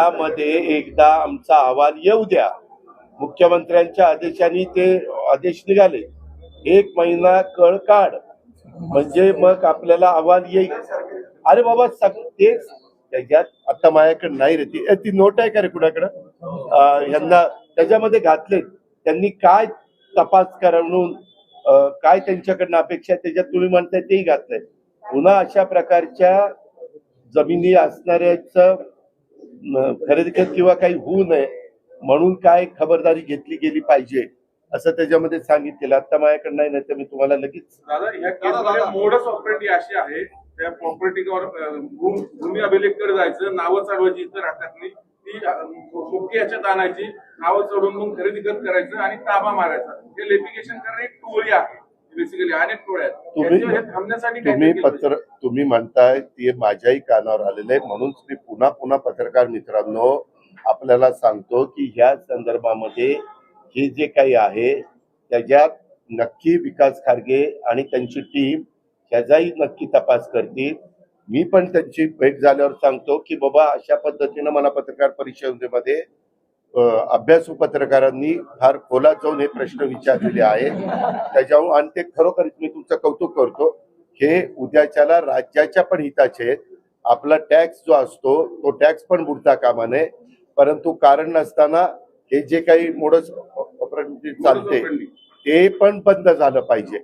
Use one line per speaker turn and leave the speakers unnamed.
यामध्ये एकदा आमचा अहवाल येऊ द्या. मुख्यमंत्र्यांच्या आदेशाने ते आदेश निघाले, 1 महिना कळ काढ म्हणजे मग आपल्याला अहवाल येईल. अरे बाबा तेच त्याच्यात आता माझ्याकडे नाही रे ती नोट आहे का रे कुणाकडं, ह्यांना त्याच्यामध्ये घातले. त्यांनी काय तपास करा म्हणून काय त्यांच्याकडनं अपेक्षा त्याच्यात तुम्ही म्हणताय तेही घातलंय. पुन्हा अशा प्रकारच्या जमिनी असणाऱ्याच खरेदी किंवा काही होऊ नये म्हणून काय खबरदारी घेतली गेली पाहिजे असं त्याच्यामध्ये सांगितलेलं. आता माझ्याकडे नाही तर मी तुम्हाला लगेच.
दादा ह्या केसमध्ये मोडस ऑपरेंडी अशी आहे, त्या प्रॉपर्टीवर भूमी अभिलेखकडे जायचं, नावं चढवायची इतर हातातली, ती मुख्य याच्यात आणायची, नावं चढवून मग खरेदी खत करायचं आणि ताबा मारायचा. हे लेपिकेशन करणे एक टोळी आहे बेसिकली, अनेक टोळ्या आहेत. थांबण्यासाठी
तुम्ही म्हणताय ते माझ्याही कानावर आलेलं आहे. म्हणून मी पुन्हा पत्रकार मित्रांनो आपल्याला सांगतो की ह्या संदर्भामध्ये हे जे काही आहे त्याच्यात नक्की विकास खारगे आणि त्यांची टीम ह्याचाही नक्की तपास करतील. मी पण त्यांची भेट झाल्यावर सांगतो की बाबा अशा पद्धतीनं मला पत्रकार परिषदेमध्ये अभ्यासू पत्रकारांनी फार खोलात जाऊन हे प्रश्न विचारलेले आहेत त्याच्यावर, आणि ते खरोखरच मी तुमचं कौतुक करतो. हे उद्याच्याला राज्याच्या पण हिताचे आहेत. आपला टॅक्स जो असतो तो टॅक्स पण बुडता कामा नये, परंतु कारण नसताना हे जे काही मोडस चालते ते पण बंद झालं पाहिजे.